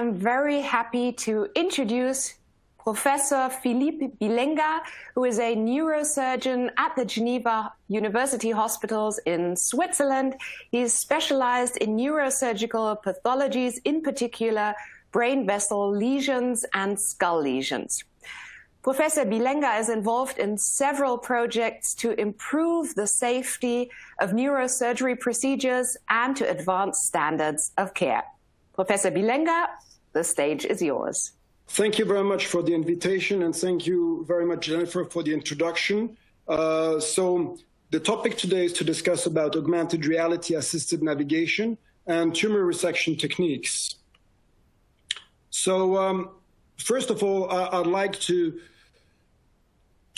I'm very happy to introduce Professor Philippe Bijlenga, who is a neurosurgeon at the Geneva University Hospitals in Switzerland. He's specialized in neurosurgical pathologies, in particular brain vessel lesions and skull lesions. Professor Bijlenga is involved in several projects to improve the safety of neurosurgery procedures and to advance standards of care. Professor Bijlenga, the stage is yours. Thank you very much for the invitation, and thank you very much, Jennifer, for the introduction. So the topic today is to discuss about augmented reality assisted navigation and tumor resection techniques. So first of all, I'd like to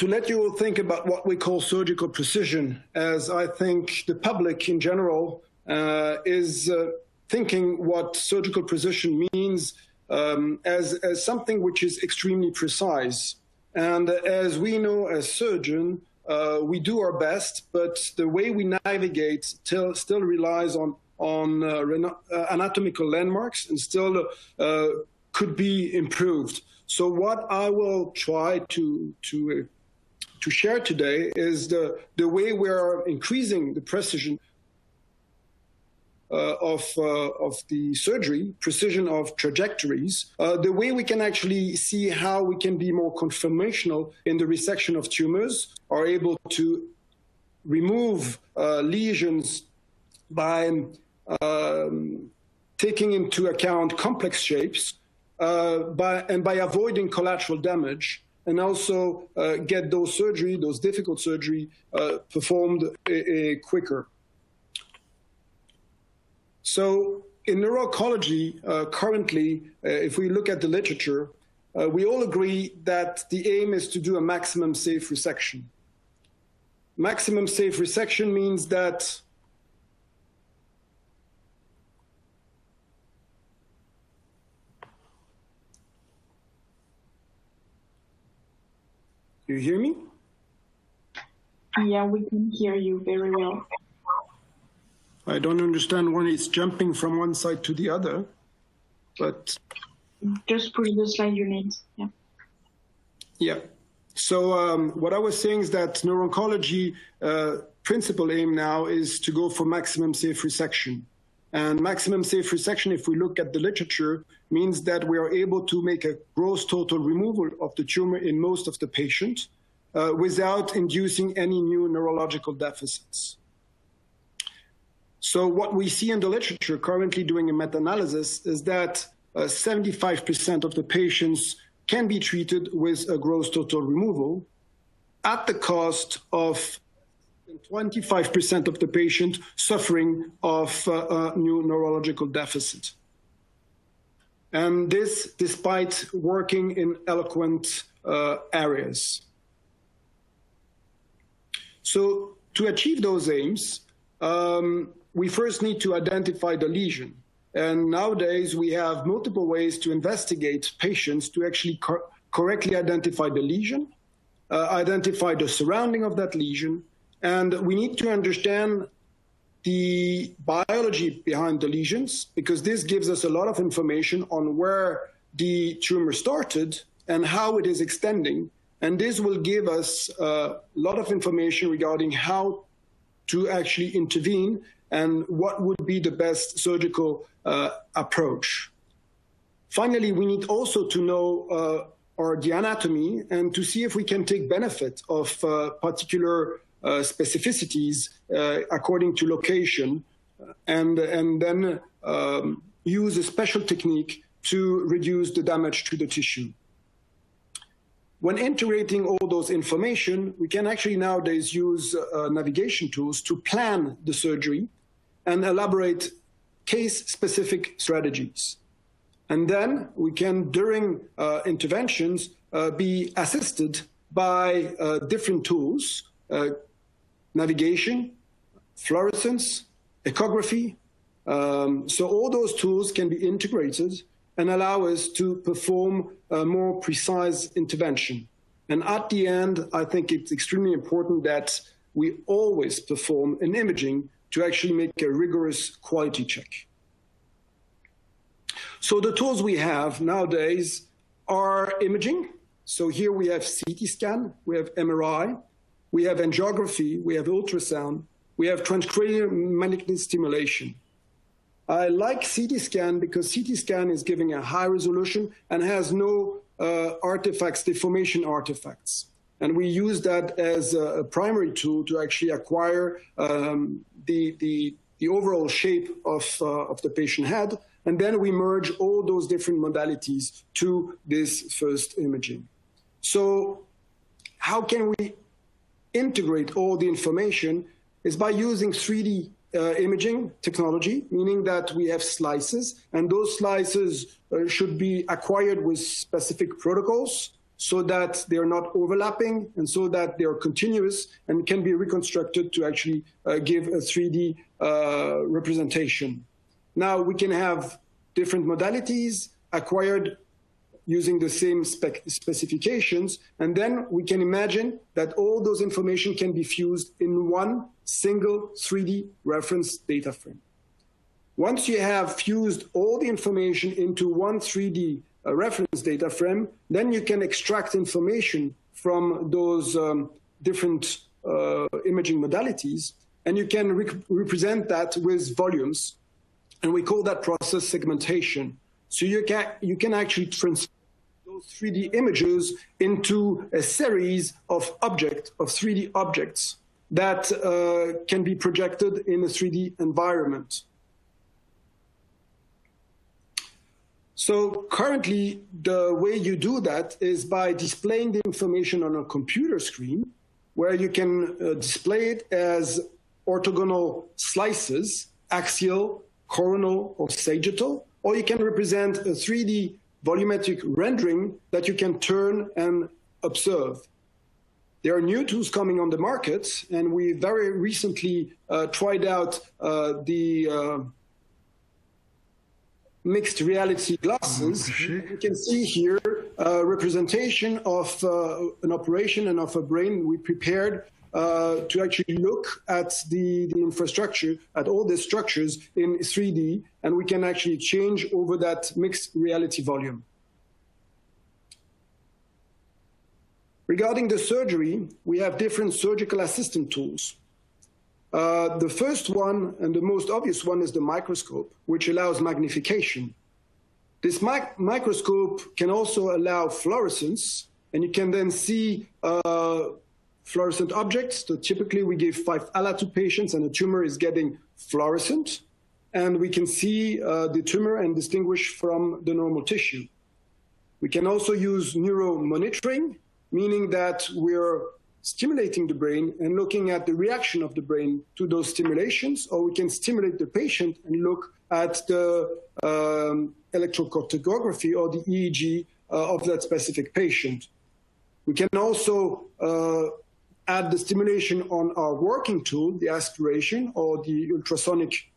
let you all think about what we call surgical precision, as I think the public in general is thinking what surgical precision means as something which is extremely precise. And as we know as surgeons, we do our best, but the way we navigate still relies on anatomical landmarks and still could be improved. So what I will try to share today is the way we are increasing the precision of the surgery, precision of trajectories, the way we can actually see how we can be more conformational in the resection of tumors, are able to remove lesions by taking into account complex shapes, by avoiding collateral damage, and also get those difficult surgery performed quicker. So in neuro-oncology, currently, if we look at the literature, we all agree that the aim is to do a maximum safe resection. Maximum safe resection means that you hear me? Yeah, we can hear you very well. I don't understand when it's jumping from one side to the other, but... Just push the slide you need, yeah. Yeah, so what I was saying is that neuro-oncology principal aim now is to go for maximum safe resection. And maximum safe resection, if we look at the literature, means that we are able to make a gross total removal of the tumor in most of the patients without inducing any new neurological deficits. So what we see in the literature currently doing a meta-analysis is that 75% of the patients can be treated with a gross total removal at the cost of 25% of the patient suffering of a new neurological deficit. And this despite working in eloquent areas. So to achieve those aims, we first need to identify the lesion. And nowadays we have multiple ways to investigate patients to actually correctly identify the lesion, identify the surrounding of that lesion, and we need to understand the biology behind the lesions, because this gives us a lot of information on where the tumor started and how it is extending. And this will give us a lot of information regarding how to actually intervene and what would be the best surgical approach. Finally, we need also to know the anatomy and to see if we can take benefit of particular specificities according to location, and then use a special technique to reduce the damage to the tissue. When integrating all those information, we can actually nowadays use navigation tools to plan the surgery and elaborate case-specific strategies. And then we can, during interventions, be assisted by different tools, navigation, fluorescence, echography. So all those tools can be integrated and allow us to perform a more precise intervention. And at the end, I think it's extremely important that we always perform an imaging to actually make a rigorous quality check. So the tools we have nowadays are imaging. So here we have CT scan, we have MRI, we have angiography, we have ultrasound, we have transcranial magnetic stimulation. I like CT scan because CT scan is giving a high resolution and has no artifacts, deformation artifacts. And we use that as a primary tool to actually acquire the overall shape of the patient head. And then we merge all those different modalities to this first imaging. So how can we integrate all the information is by using 3D imaging technology, meaning that we have slices, and those slices should be acquired with specific protocols so that they're not overlapping and so that they're continuous and can be reconstructed to actually give a 3D representation. Now we can have different modalities acquired using the same specifications, and then we can imagine that all those information can be fused in one single 3D reference data frame. Once you have fused all the information into one 3D reference data frame, then you can extract information from those different imaging modalities, and you can represent that with volumes, and we call that process segmentation. So you can actually transfer those 3D images into a series of 3D objects that can be projected in a 3D environment. So currently, the way you do that is by displaying the information on a computer screen, where you can display it as orthogonal slices, axial, coronal, or sagittal, or you can represent a 3D volumetric rendering that you can turn and observe. There are new tools coming on the market, and we very recently tried out the mixed reality glasses. You can see here a representation of an operation and of a brain we prepared to actually look at the infrastructure, at all the structures in 3D, and we can actually change over that mixed reality volume. Regarding the surgery, we have different surgical assistant tools. The first one, and the most obvious one, is the microscope, which allows magnification. This microscope can also allow fluorescence, and you can then see fluorescent objects. So typically we give 5-ALA to patients, and the tumor is getting fluorescent, and we can see the tumor and distinguish from the normal tissue. We can also use neuromonitoring, meaning that we're stimulating the brain and looking at the reaction of the brain to those stimulations, or we can stimulate the patient and look at the electrocardiography or the EEG of that specific patient. We can also add the stimulation on our working tool, the aspiration or the ultrasonic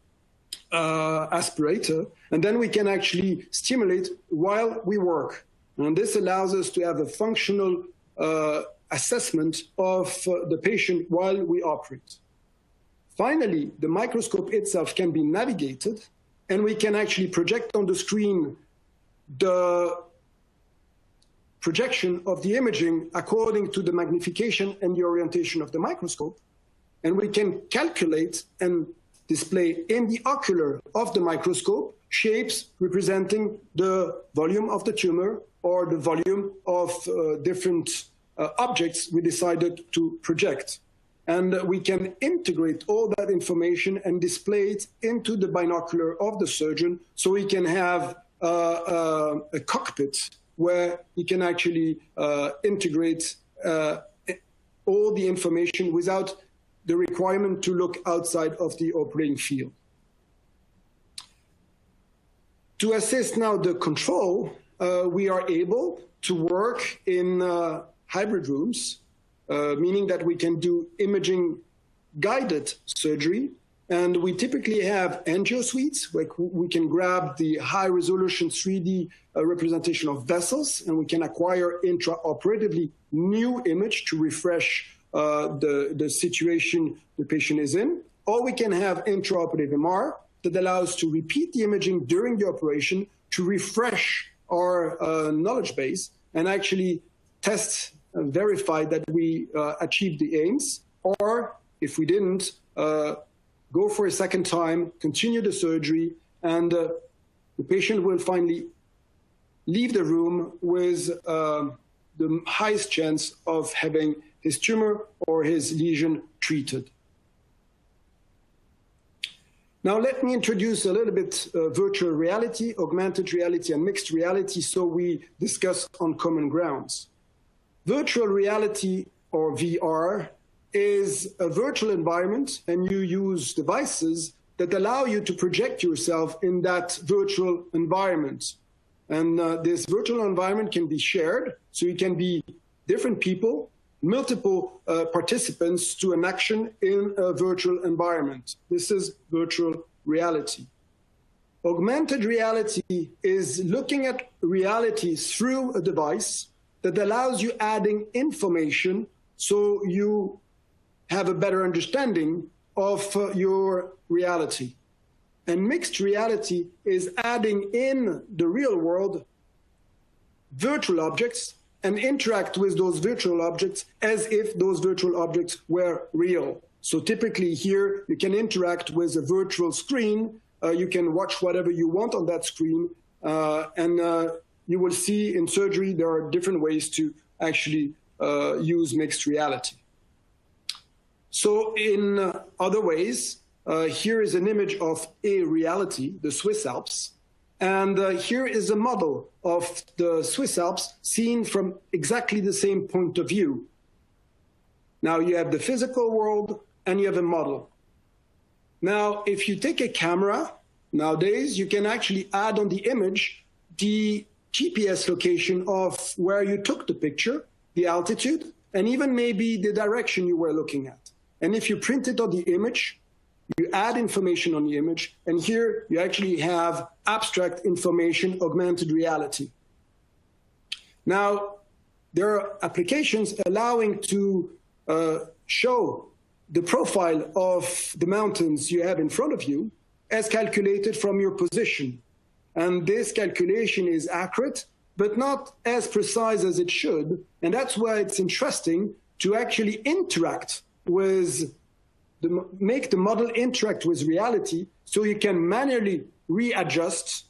aspirator, and then we can actually stimulate while we work. And this allows us to have a functional assessment of the patient while we operate. Finally, the microscope itself can be navigated, and we can actually project on the screen the projection of the imaging according to the magnification and the orientation of the microscope. And we can calculate and display in the ocular of the microscope shapes representing the volume of the tumor or the volume of different objects we decided to project. And we can integrate all that information and display it into the binocular of the surgeon, so we can have a cockpit where he can actually integrate all the information without the requirement to look outside of the operating field. To assist now the control, we are able to work in hybrid rooms, meaning that we can do imaging guided surgery. And we typically have angio suites where we can grab the high resolution 3D representation of vessels, and we can acquire intraoperatively new image to refresh the situation the patient is in. Or we can have intraoperative MR that allows to repeat the imaging during the operation to refresh our knowledge base and actually test and verify that we achieved the aims, or if we didn't, go for a second time, continue the surgery, and the patient will finally leave the room with the highest chance of having his tumor or his lesion treated. Now let me introduce a little bit virtual reality, augmented reality, and mixed reality, so we discuss on common grounds. Virtual reality, or VR, is a virtual environment, and you use devices that allow you to project yourself in that virtual environment. And this virtual environment can be shared, so it can be different people, multiple participants to an action in a virtual environment. This is virtual reality. Augmented reality is looking at reality through a device that allows you adding information so you have a better understanding of your reality. And mixed reality is adding in the real world virtual objects and interact with those virtual objects as if those virtual objects were real. So typically here, you can interact with a virtual screen. You can watch whatever you want on that screen. And you will see in surgery, there are different ways to actually use mixed reality. So in other ways, here is an image of a reality, the Swiss Alps. And here is a model of the Swiss Alps seen from exactly the same point of view. Now you have the physical world and you have a model. Now, if you take a camera, nowadays you can actually add on the image the GPS location of where you took the picture, the altitude, and even maybe the direction you were looking at. And if you print it on the image, you add information on the image, and here you actually have abstract information, augmented reality. Now, there are applications allowing to show the profile of the mountains you have in front of you as calculated from your position. And this calculation is accurate, but not as precise as it should. And that's why it's interesting to actually interact with make the model interact with reality, so you can manually readjust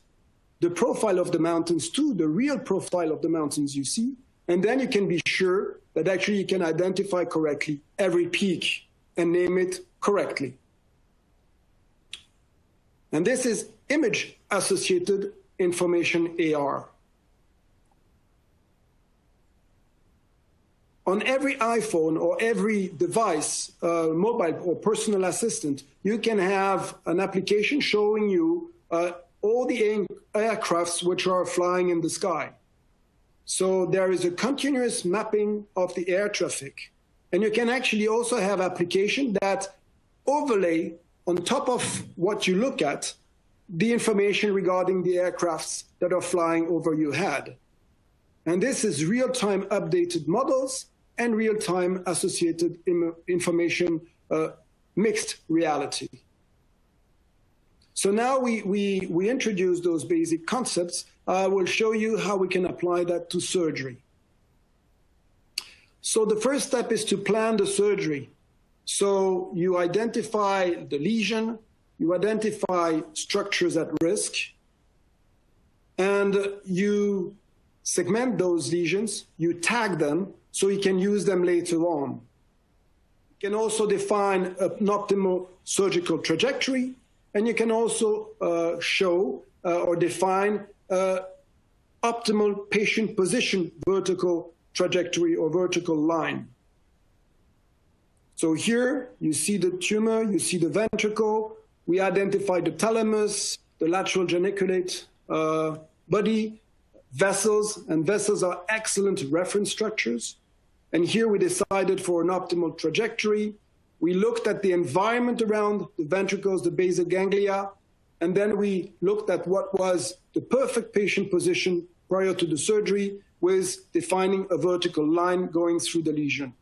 the profile of the mountains to the real profile of the mountains you see, and then you can be sure that actually you can identify correctly every peak and name it correctly. And this is image-associated information AR. On every iPhone or every device, mobile or personal assistant, you can have an application showing you all the aircrafts which are flying in the sky. So there is a continuous mapping of the air traffic. And you can actually also have application that overlay on top of what you look at the information regarding the aircrafts that are flying over your head. And this is real-time updated models and real-time associated information, mixed reality. So now we introduce those basic concepts. I will show you how we can apply that to surgery. So the first step is to plan the surgery. So you identify the lesion, you identify structures at risk, and you segment those lesions, you tag them, so you can use them later on. You can also define an optimal surgical trajectory, and you can also show or define optimal patient position vertical trajectory or vertical line. So here you see the tumor, you see the ventricle, we identify the thalamus, the lateral geniculate body, vessels, and vessels are excellent reference structures. And here we decided for an optimal trajectory. We looked at the environment around the ventricles, the basal ganglia, and then we looked at what was the perfect patient position prior to the surgery with defining a vertical line going through the lesion.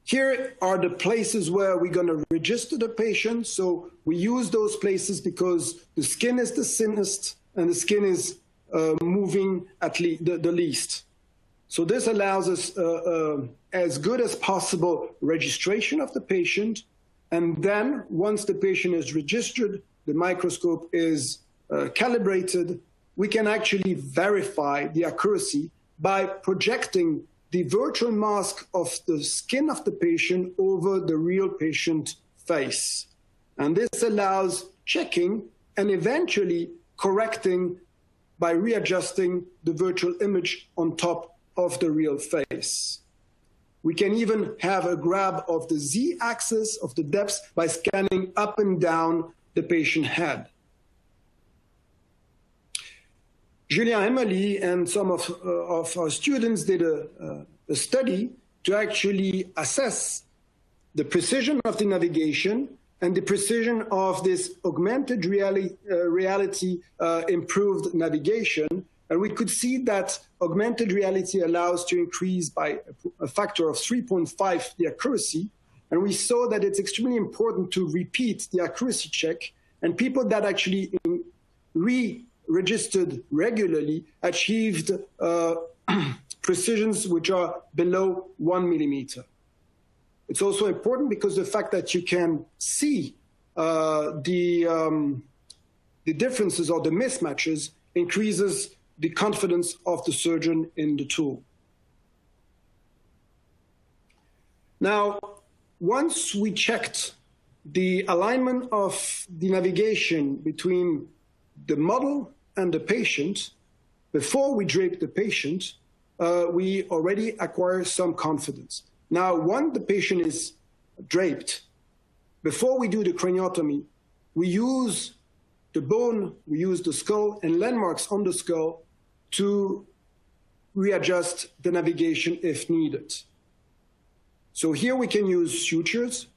Here are the places where we're going to register the patient. So we use those places because the skin is the thinnest and the skin is moving at the least. So this allows us as good as possible registration of the patient. And then once the patient is registered, the microscope is calibrated, we can actually verify the accuracy by projecting the virtual mask of the skin of the patient over the real patient face. And this allows checking and eventually correcting by readjusting the virtual image on top of the real face. We can even have a grab of the z-axis of the depth by scanning up and down the patient head. Julien Emily and some of our students did a study to actually assess the precision of the navigation and the precision of this augmented reality improved navigation. And we could see that augmented reality allows to increase by a factor of 3.5 the accuracy. And we saw that it's extremely important to repeat the accuracy check. And people that actually registered regularly achieved precisions which are below 1 millimeter. It's also important because the fact that you can see the differences or the mismatches increases the confidence of the surgeon in the tool. Now, once we checked the alignment of the navigation between the model and the patient, before we drape the patient, we already acquire some confidence. Now, once the patient is draped, before we do the craniotomy, we use the bone, we use the skull and landmarks on the skull to readjust the navigation if needed. So here we can use sutures.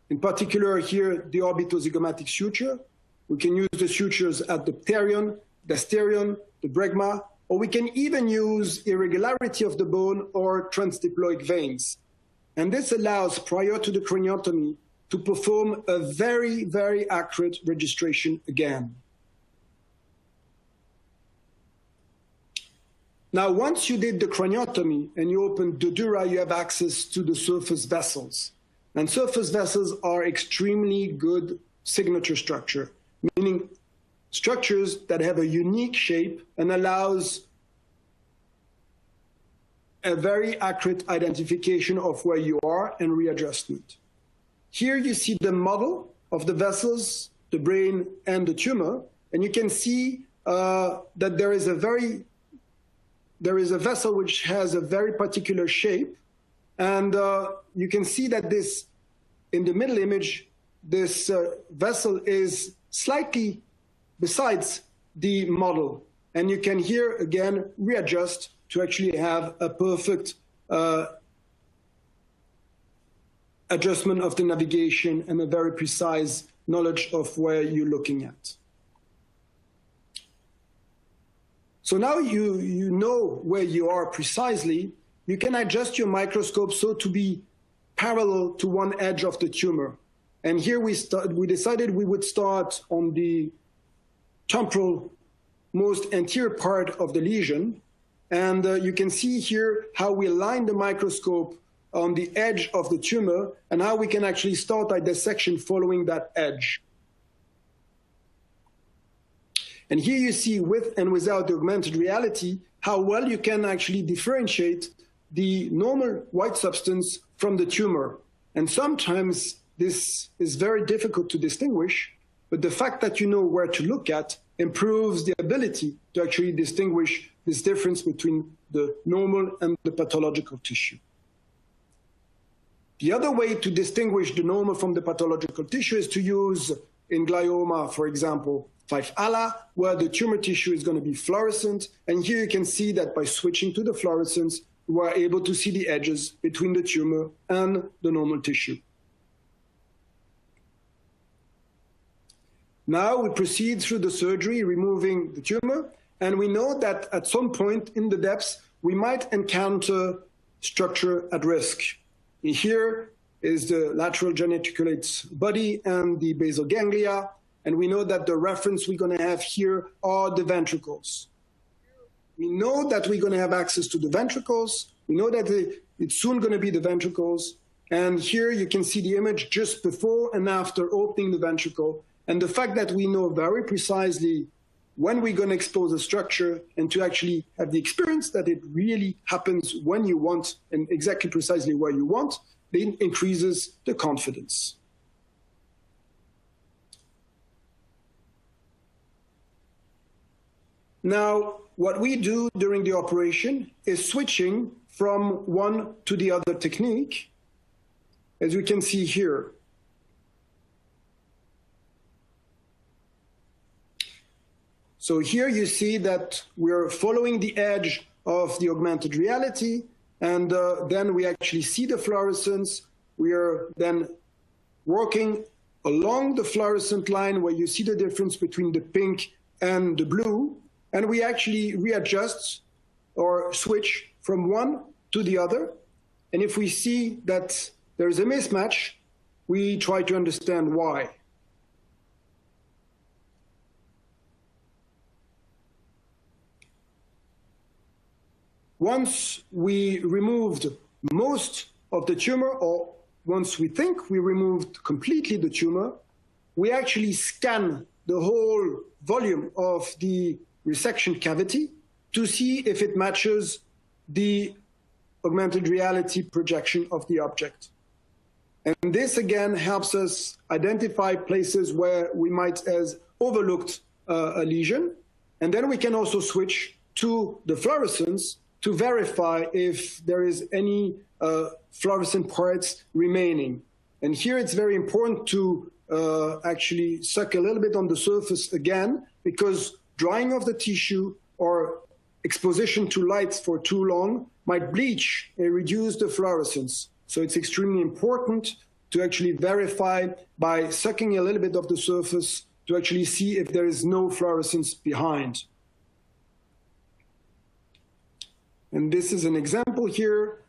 In particular here, the orbitozygomatic suture. We can use the sutures at the pterion, the asterion, the bregma, or we can even use irregularity of the bone or transdiploic veins. And this allows, prior to the craniotomy, to perform a very, very accurate registration again. Now, once you did the craniotomy and you open the dura, you have access to the surface vessels. And surface vessels are extremely good signature structure, meaning structures that have a unique shape and allows a very accurate identification of where you are and readjustment. Here you see the model of the vessels, the brain and the tumor, and you can see that there is a vessel which has a very particular shape, and you can see that this, in the middle image, this vessel is slightly besides the model, and you can here again readjust to actually have a perfect adjustment of the navigation and a very precise knowledge of where you're looking at. So now you know where you are precisely, you can adjust your microscope so to be parallel to one edge of the tumor. And here we decided we would start on the temporal most anterior part of the lesion. And you can see here how we align the microscope on the edge of the tumor and how we can actually start a dissection following that edge. And here you see with and without the augmented reality, how well you can actually differentiate the normal white substance from the tumor. And sometimes this is very difficult to distinguish, but the fact that you know where to look at improves the ability to actually distinguish this difference between the normal and the pathological tissue. The other way to distinguish the normal from the pathological tissue is to use, in glioma, for example, 5-ALA, where the tumor tissue is going to be fluorescent. And here you can see that by switching to the fluorescence, we are able to see the edges between the tumor and the normal tissue. Now we proceed through the surgery, removing the tumor, and we know that at some point in the depths, we might encounter structure at risk. Here is the lateral geniculate body and the basal ganglia. And we know that the reference we're going to have here are the ventricles. We know that we're going to have access to the ventricles. We know that it's soon going to be the ventricles. And here you can see the image just before and after opening the ventricle. And the fact that we know very precisely when we're going to expose a structure and to actually have the experience that it really happens when you want and exactly precisely where you want, it increases the confidence. Now, what we do during the operation is switching from one to the other technique, as we can see here. So here you see that we're following the edge of the augmented reality, and then we actually see the fluorescence. We are then working along the fluorescent line where you see the difference between the pink and the blue, and we actually readjust or switch from one to the other. And if we see that there's a mismatch, we try to understand why. Once we removed most of the tumor, or once we think we removed completely the tumor, we actually scan the whole volume of the resection cavity to see if it matches the augmented reality projection of the object. And this again helps us identify places where we might have overlooked a lesion. And then we can also switch to the fluorescence to verify if there is any fluorescent parts remaining. And here it's very important to actually suck a little bit on the surface again, because drying of the tissue or exposition to lights for too long might bleach and reduce the fluorescence. So it's extremely important to actually verify by sucking a little bit of the surface to actually see if there is no fluorescence behind. And this is an example here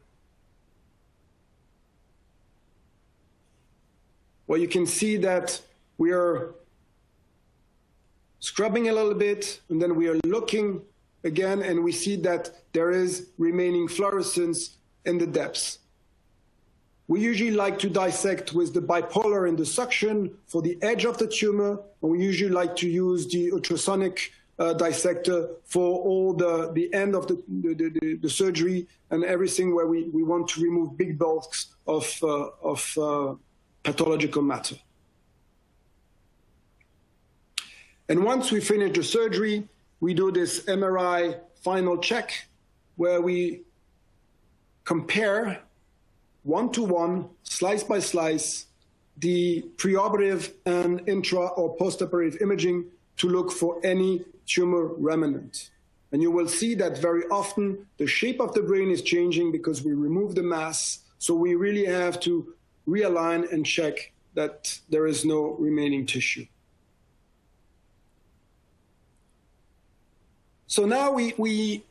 where you can see that we are scrubbing a little bit, and then we are looking again, and we see that there is remaining fluorescence in the depths. We usually like to dissect with the bipolar in the suction for the edge of the tumor, and we usually like to use the ultrasonic dissector for all the end of the surgery and everything where we want to remove big bulks of pathological matter. And once we finish the surgery, we do this MRI final check where we compare one-to-one, slice by slice, the preoperative and intra or postoperative imaging to look for any tumor remnant. And you will see that very often the shape of the brain is changing because we remove the mass. So we really have to realign and check that there is no remaining tissue. So now we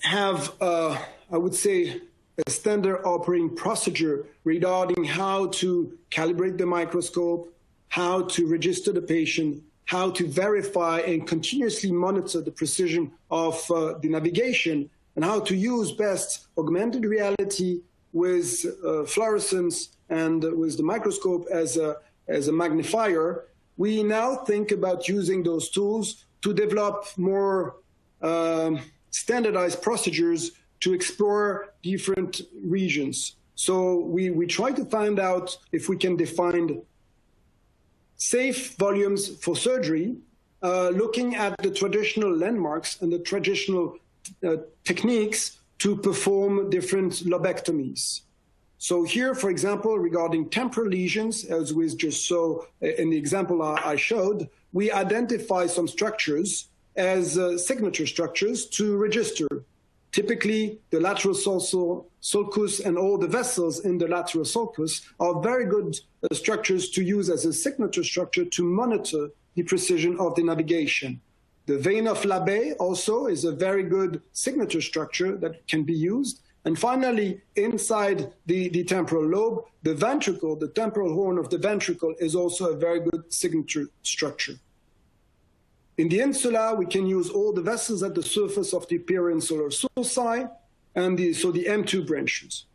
have, I would say, a standard operating procedure regarding how to calibrate the microscope, how to register the patient, how to verify and continuously monitor the precision of the navigation, and how to use best augmented reality with fluorescence and with the microscope as a magnifier. We now think about using those tools to develop more standardized procedures to explore different regions. So we try to find out if we can define safe volumes for surgery, looking at the traditional landmarks and the traditional techniques to perform different lobectomies. So here, for example, regarding temporal lesions, as we just saw in the example I showed, we identify some structures as signature structures to register. Typically, the lateral sulcus and all the vessels in the lateral sulcus are very good structures to use as a signature structure to monitor the precision of the navigation. The vein of Labbe also is a very good signature structure that can be used. And finally, inside the temporal lobe, the ventricle, the temporal horn of the ventricle, is also a very good signature structure. In the insula, we can use all the vessels at the surface of the periinsular sulci, and the M2 branches.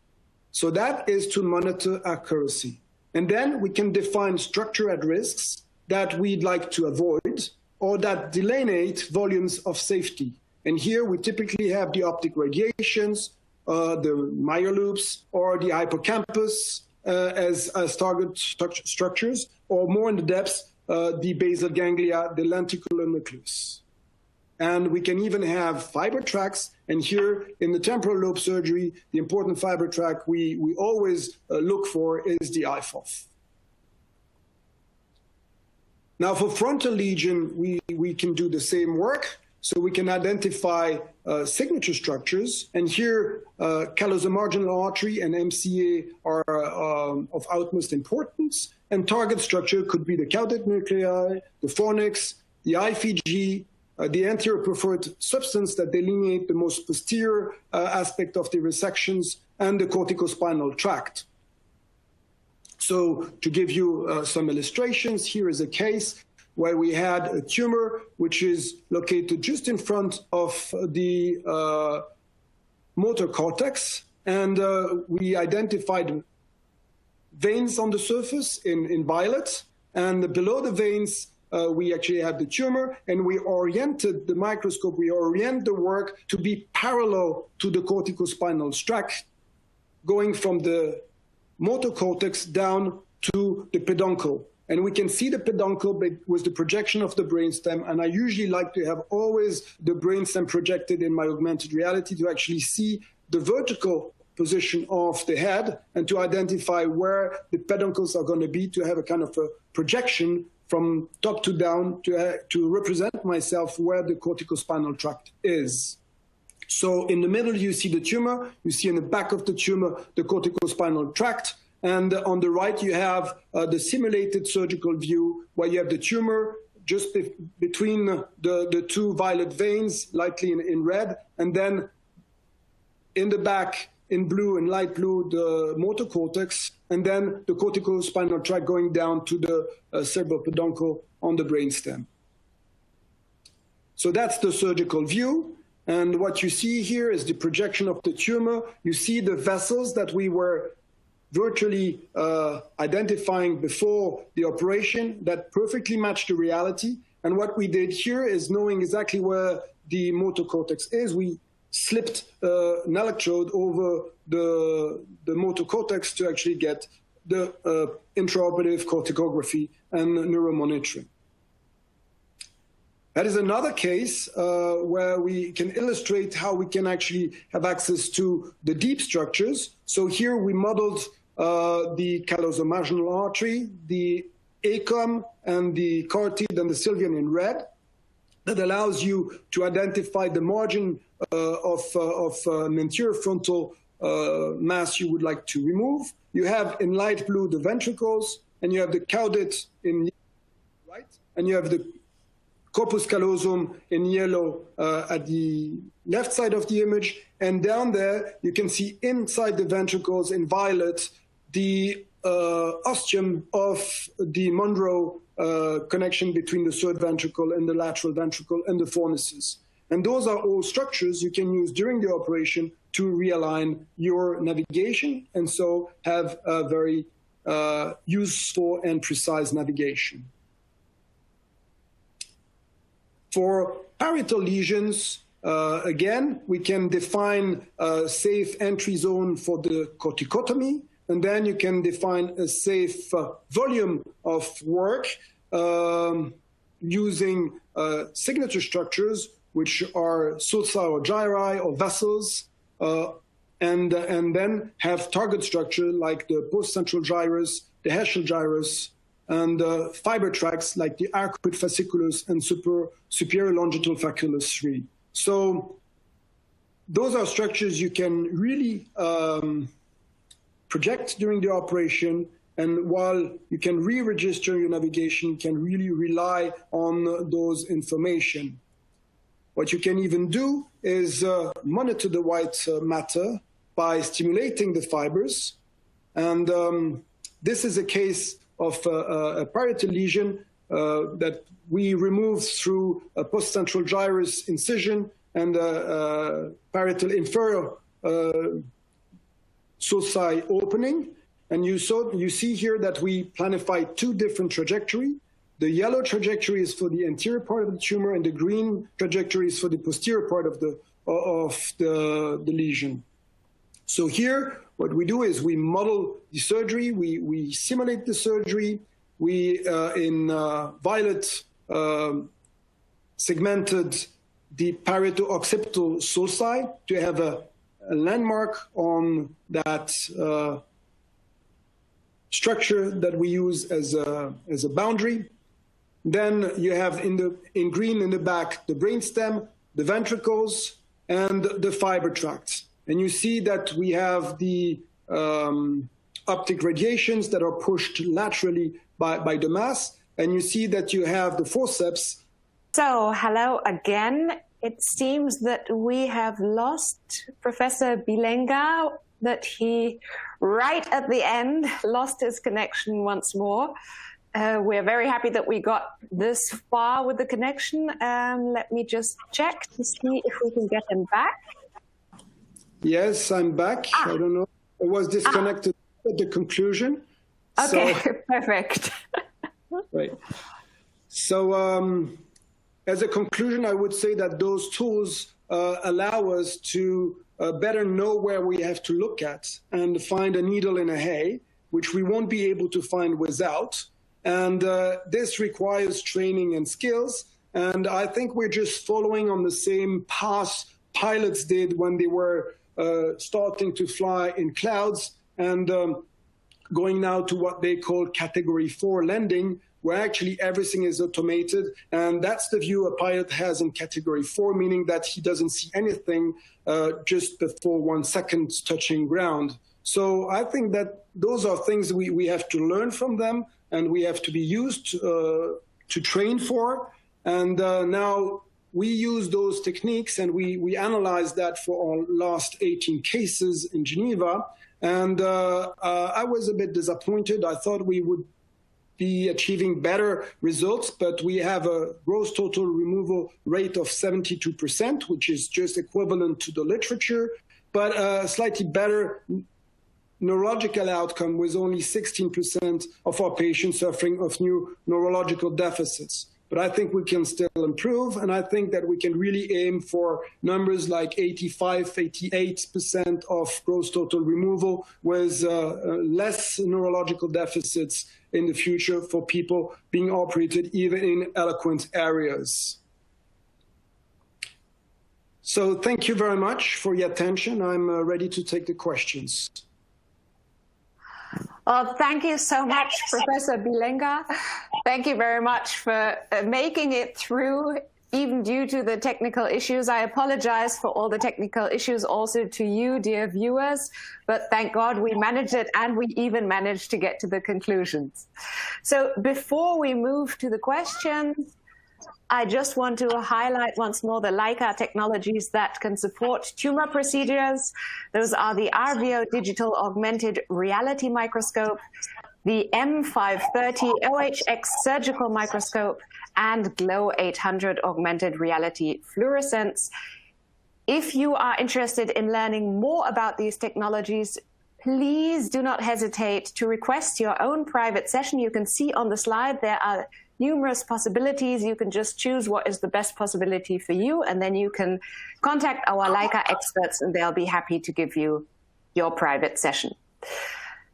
So that is to monitor accuracy. And then we can define structure at risks that we'd like to avoid, or that delineate volumes of safety. And here we typically have the optic radiations, the myoloops, or the hippocampus as target structures, or more in the depths, the basal ganglia, the lenticular nucleus. And we can even have fiber tracts. And here in the temporal lobe surgery, the important fiber tract we always look for is the IFOF. Now for frontal lesion, we can do the same work. So we can identify signature structures. And here, callosal marginal artery and MCA are of utmost importance. And target structure could be the caudate nuclei, the fornix, the IFG, the anterior preferred substance that delineate the most posterior aspect of the resections, and the corticospinal tract. So to give you some illustrations, here is a case where we had a tumor which is located just in front of the motor cortex, and we identified veins on the surface in violet, and below the veins we actually had the tumor, and we oriented the microscope, we orient the work to be parallel to the corticospinal tract, going from the motor cortex down to the peduncle. And we can see the peduncle with the projection of the brainstem. And I usually like to have always the brainstem projected in my augmented reality to actually see the vertical position of the head and to identify where the peduncles are going to be, to have a kind of a projection from top to down to represent myself where the corticospinal tract is. So in the middle, you see the tumor. You see in the back of the tumor, the corticospinal tract. And on the right, you have the simulated surgical view where you have the tumor just between the two violet veins, lightly in red. And then in the back, in blue and light blue, the motor cortex. And then the corticospinal tract going down to the cerebral peduncle on the brainstem. So that's the surgical view. And what you see here is the projection of the tumor. You see the vessels that we were virtually identifying before the operation that perfectly match the reality. And what we did here is, knowing exactly where the motor cortex is, we slipped an electrode over the motor cortex to actually get the intraoperative corticography and neuromonitoring. That is another case where we can illustrate how we can actually have access to the deep structures. So here we modeled the callosal marginal artery, the ACOM, and the carotid and the sylvian in red. That allows you to identify the margin of an anterior frontal mass you would like to remove. You have in light blue the ventricles, and you have the caudate in right, and you have the corpus callosum in yellow at the left side of the image. And down there, you can see inside the ventricles in violet the ostium of the Monroe connection between the third ventricle and the lateral ventricle and the fornices. And those are all structures you can use during the operation to realign your navigation, and so have a very useful and precise navigation. For parietal lesions, again, we can define a safe entry zone for the corticotomy, and then you can define a safe volume of work using signature structures, which are sulci or gyri or vessels, and then have target structure like the post-central gyrus, the Heschel gyrus, and fiber tracts like the arcuate fasciculus and superior longitudinal fasciculus 3. So those are structures you can really project during the operation, and while you can re-register your navigation, you can really rely on those information. What you can even do is monitor the white matter by stimulating the fibers. And this is a case of a parietal lesion that we removed through a postcentral gyrus incision and a parietal inferior sulci opening. And you see here that we planified two different trajectories. The yellow trajectory is for the anterior part of the tumor, and the green trajectory is for the posterior part of the lesion. So here, what we do is we model the surgery, we simulate the surgery, we, in violet, segmented the parieto-occipital sulci to have a landmark on that structure that we use as a boundary. Then you have in green in the back the brainstem, the ventricles, and the fiber tracts. And you see that we have the optic radiations that are pushed laterally by the mass. And you see that you have the forceps. So, hello again. It seems that we have lost Professor Bijlenga, that he, right at the end, lost his connection once more. We're very happy that we got this far with the connection. Let me just check to see if we can get him back. Yes, I'm back. I don't know. I was disconnected at the conclusion. Okay, so, perfect. Right. So as a conclusion, I would say that those tools allow us to better know where we have to look at and find a needle in a hay, which we won't be able to find without. And this requires training and skills. And I think we're just following on the same path pilots did when they were starting to fly in clouds and going now to what they call category 4 landing, where actually everything is automated. And that's the view a pilot has in category 4, meaning that he doesn't see anything just before 1 second touching ground. So I think that those are things we have to learn from them, and we have to be used to train for. And now we use those techniques, and we analyze that for our last 18 cases in Geneva. And I was a bit disappointed. I thought we would be achieving better results, but we have a gross total removal rate of 72%, which is just equivalent to the literature, but a slightly better neurological outcome with only 16% of our patients suffering of new neurological deficits. But I think we can still improve, and I think that we can really aim for numbers like 85, 88% of gross total removal with less neurological deficits in the future for people being operated even in eloquent areas. So thank you very much for your attention. I'm ready to take the questions. Well, thank you so much, Professor Bijlenga. Thank you very much for making it through, even due to the technical issues. I apologize for all the technical issues also to you, dear viewers, but thank God we managed it, and we even managed to get to the conclusions. So before we move to the questions, I just want to highlight once more the Leica technologies that can support tumor procedures. Those are the RVO Digital Augmented Reality Microscope, the M530 OHX Surgical Microscope, and Glow 800 Augmented Reality Fluorescence. If you are interested in learning more about these technologies, please do not hesitate to request your own private session. You can see on the slide there are numerous possibilities. You can just choose what is the best possibility for you, and then you can contact our Leica experts, and they'll be happy to give you your private session.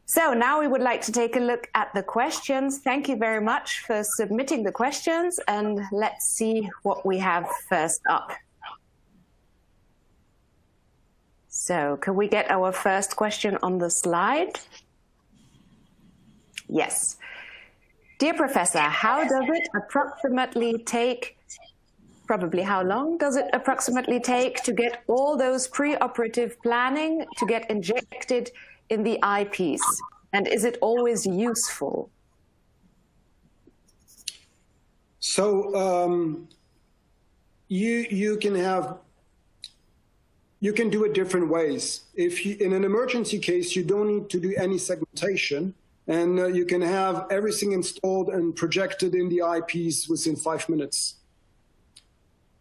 So now we would like to take a look at the questions. Thank you very much for submitting the questions, and let's see what we have first up. So can we get our first question on the slide? Yes. Dear Professor, how does it approximately take, probably how long does it approximately take to get all those pre-operative planning to get injected in the eyepiece? And is it always useful? So you can have you can do it different ways. If you, in an emergency case, you don't need to do any segmentation, and you can have everything installed and projected in the eyepiece within 5 minutes.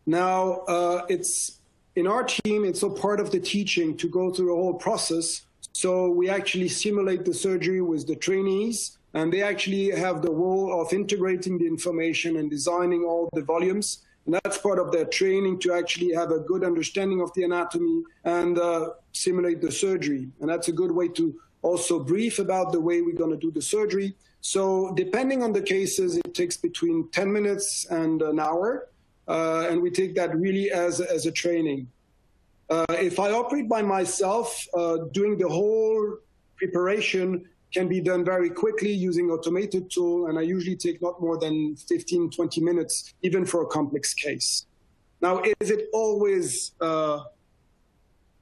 Now, it's in our team, it's a part of the teaching to go through the whole process. So we actually simulate the surgery with the trainees, and they actually have the role of integrating the information and designing all the volumes. And that's part of their training to actually have a good understanding of the anatomy and simulate the surgery. And that's a good way to also brief about the way we're going to do the surgery. So depending on the cases, it takes between 10 minutes and an hour. And we take that really as a training. If I operate by myself, doing the whole preparation can be done very quickly using automated tool, and I usually take not more than 15, 20 minutes, even for a complex case. Now, is it always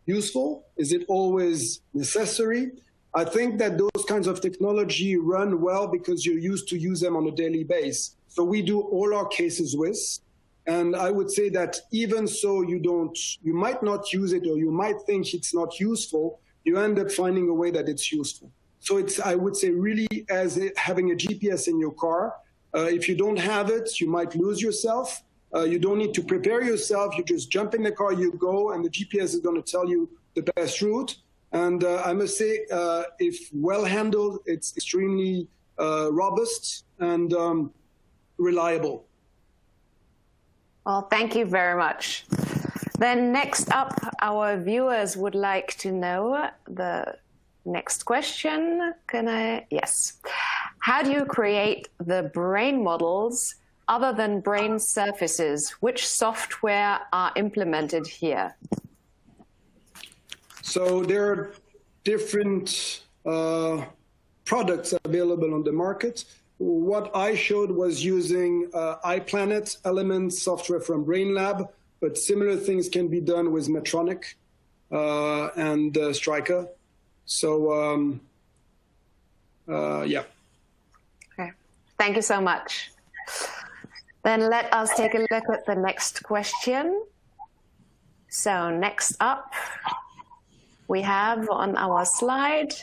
useful? Is it always necessary? I think that those kinds of technology run well because you're used to use them on a daily basis. So we do all our cases with, and I would say that even so you might not use it, or you might think it's not useful, you end up finding a way that it's useful. So it's, I would say, really as having a GPS in your car. If you don't have it, you might lose yourself. You don't need to prepare yourself. You just jump in the car, you go, and the GPS is going to tell you the best route. And I must say, if well handled, it's extremely robust and reliable. Well, thank you very much. Then next up, our viewers would like to know the next question. Can I? Yes. How do you create the brain models other than brain surfaces? Which software are implemented here? So there are different products available on the market. What I showed was using iPlanet Elements software from BrainLab, but similar things can be done with Medtronic and Stryker. So, yeah. Okay, thank you so much. Then let us take a look at the next question. So next up, we have on our slide,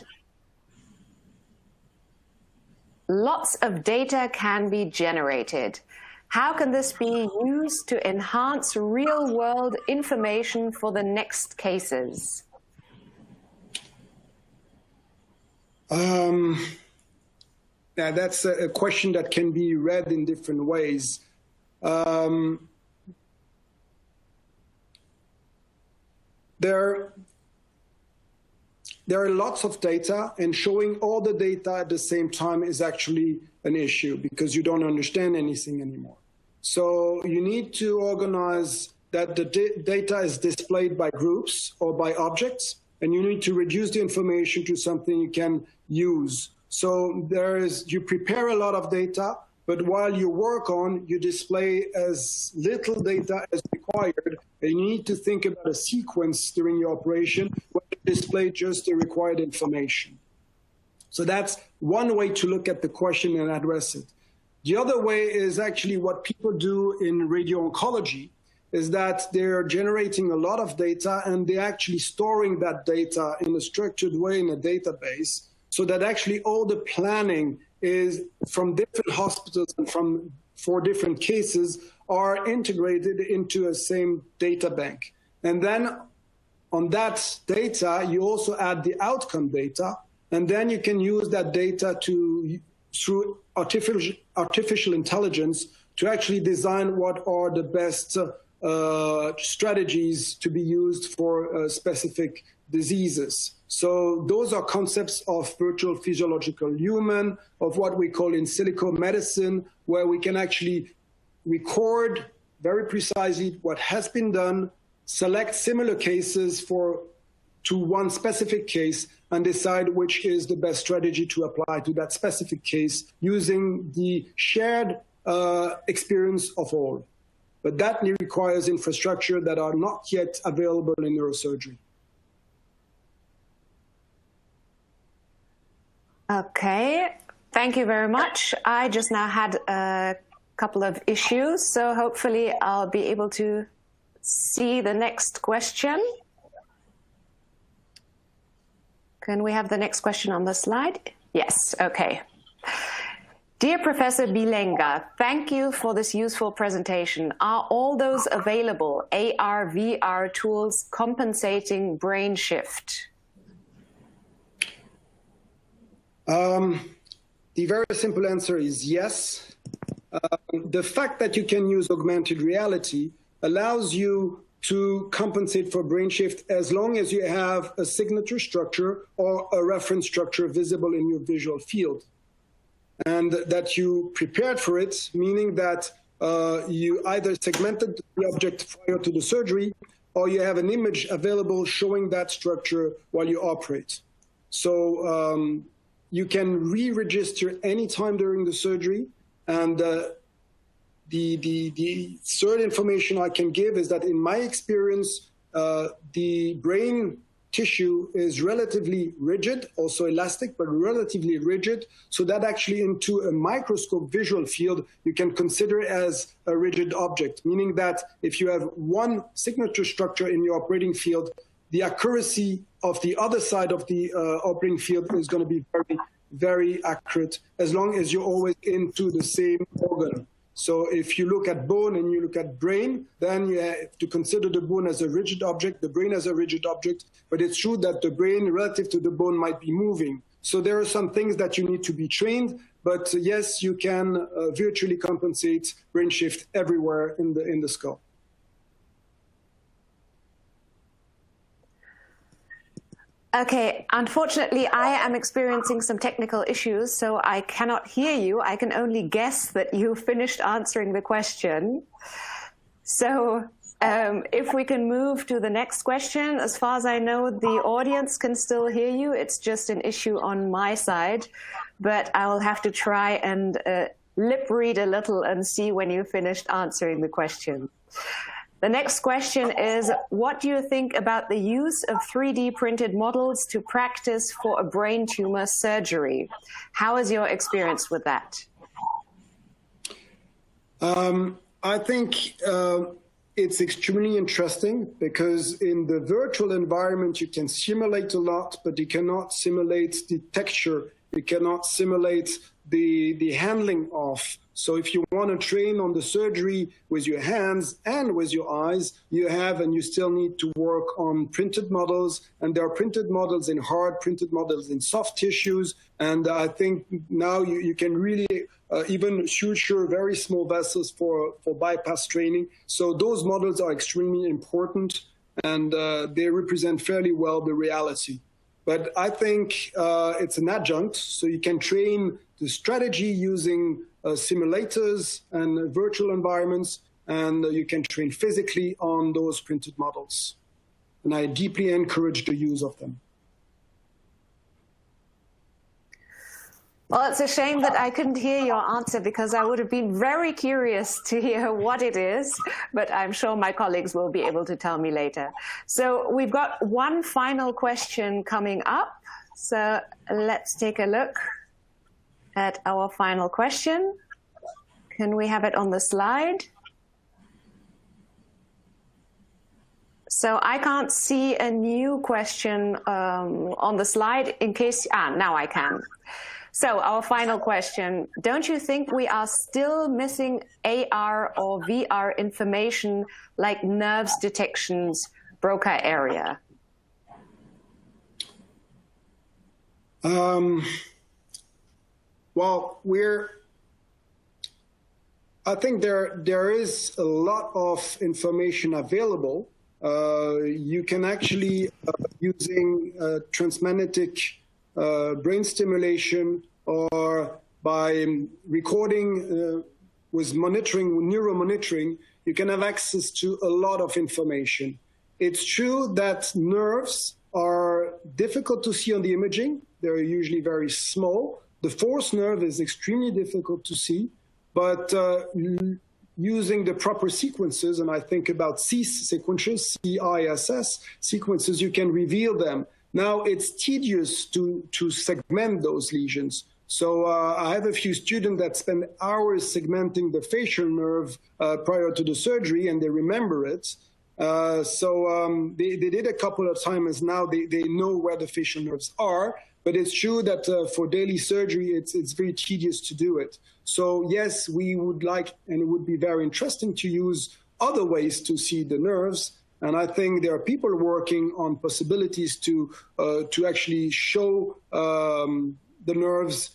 lots of data can be generated. How can this be used to enhance real-world information for the next cases? Yeah, that's a question that can be read in different ways. There are lots of data, and showing all the data at the same time is actually an issue because you don't understand anything anymore. So you need to organize that the data is displayed by groups or by objects, and you need to reduce the information to something you can use. So you prepare a lot of data, but while you work on, you display as little data as required, and you need to think about a sequence during your operation where you display just the required information. So that's one way to look at the question and address it. The other way is actually what people do in radio-oncology, is that they're generating a lot of data and they're actually storing that data in a structured way in a database, so that actually all the planning is from different hospitals and for different cases are integrated into a same data bank. And then on that data, you also add the outcome data, and then you can use that data through artificial intelligence to actually design what are the best strategies to be used for specific diseases. So those are concepts of virtual physiological human, of what we call in silico medicine, where we can actually record very precisely what has been done, select similar cases to one specific case, and decide which is the best strategy to apply to that specific case using the shared experience of all. But that requires infrastructure that are not yet available in neurosurgery. Okay, thank you very much. I just now had a couple of issues, so hopefully I'll be able to see the next question. Can we have the next question on the slide? Yes, okay. Dear Professor Bijlenga, thank you for this useful presentation. Are all those available AR, VR tools compensating brain shift? The very simple answer is yes. The fact that you can use augmented reality allows you to compensate for brain shift as long as you have a signature structure or a reference structure visible in your visual field. And that you prepared for it, meaning that you either segmented the object prior to the surgery or you have an image available showing that structure while you operate. So you can re-register anytime during the surgery. And the third information I can give is that in my experience, the brain tissue is relatively rigid, also elastic, but relatively rigid, so that actually into a microscope visual field, you can consider it as a rigid object, meaning that if you have one signature structure in your operating field, the accuracy of the other side of the operating field is going to be very, very accurate, as long as you're always into the same organ. So if you look at bone and you look at brain, then you have to consider the bone as a rigid object, the brain as a rigid object, but it's true that the brain relative to the bone might be moving. So there are some things that you need to be trained, but yes, you can virtually compensate brain shift everywhere in the skull. Okay, unfortunately, I am experiencing some technical issues, so I cannot hear you. I can only guess that you finished answering the question. So if we can move to the next question, as far as I know, the audience can still hear you. It's just an issue on my side, but I will have to try and lip read a little and see when you finished answering the question. The next question is, what do you think about the use of 3D printed models to practice for a brain tumor surgery? How is your experience with that? I think it's extremely interesting because in the virtual environment, you can simulate a lot, but you cannot simulate the texture. You cannot simulate the handling of. So if you want to train on the surgery with your hands and with your eyes, you have and you still need to work on printed models. And there are printed models in hard, printed models in soft tissues. And I think now you can really even suture very small vessels for bypass training. So those models are extremely important and they represent fairly well the reality. But I think it's an adjunct, so you can train the strategy using simulators and virtual environments, and you can train physically on those printed models. And I deeply encourage the use of them. Well, it's a shame that I couldn't hear your answer because I would have been very curious to hear what it is, but I'm sure my colleagues will be able to tell me later. So we've got one final question coming up. So let's take a look at our final question. Can we have it on the slide? So I can't see a new question on the slide in case, now I can. So our final question, don't you think we are still missing AR or VR information like nerves detections, Broca area? Well, I think there is a lot of information available. You can actually, using transmagnetic brain stimulation or by recording with monitoring, neuromonitoring, you can have access to a lot of information. It's true that nerves are difficult to see on the imaging. They're usually very small. The fourth nerve is extremely difficult to see, but using the proper sequences, and I think about CIS sequences, CISS sequences, you can reveal them. Now, it's tedious to segment those lesions. So I have a few students that spend hours segmenting the facial nerve prior to the surgery, and they remember it. They did a couple of times, and now they know where the facial nerves are. But it's true that for daily surgery, it's very tedious to do it. So yes, we would like, and it would be very interesting to use other ways to see the nerves. And I think there are people working on possibilities to actually show the nerves,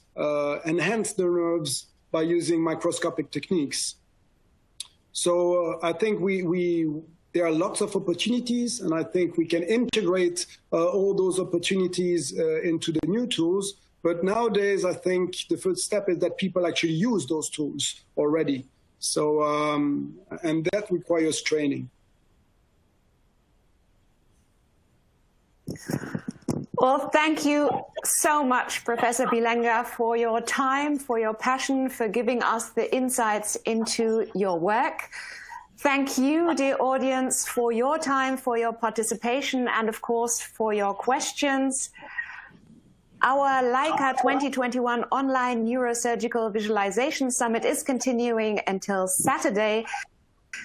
enhance the nerves by using microscopic techniques. So I think there are lots of opportunities, and I think we can integrate all those opportunities into the new tools. But nowadays, I think the first step is that people actually use those tools already. So, and that requires training. Well, thank you so much, Professor Bijlenga, for your time, for your passion, for giving us the insights into your work. Thank you, dear audience, for your time, for your participation, and of course, for your questions. Our Leica 2021 online Neurosurgical Visualization Summit is continuing until Saturday.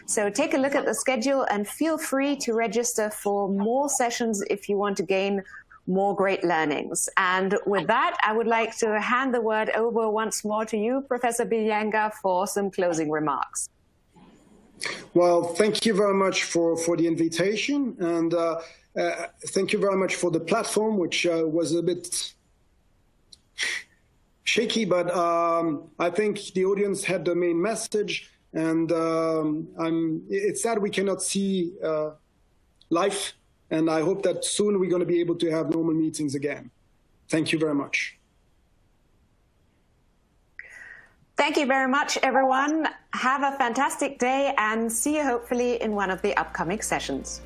So take a look at the schedule and feel free to register for more sessions if you want to gain more great learnings. And with that, I would like to hand the word over once more to you, Professor Bijlenga, for some closing remarks. Well, thank you very much for the invitation, and thank you very much for the platform, which was a bit shaky, but I think the audience had the main message, and it's sad we cannot see live, and I hope that soon we're going to be able to have normal meetings again. Thank you very much. Thank you very much, everyone. Have a fantastic day and see you hopefully in one of the upcoming sessions.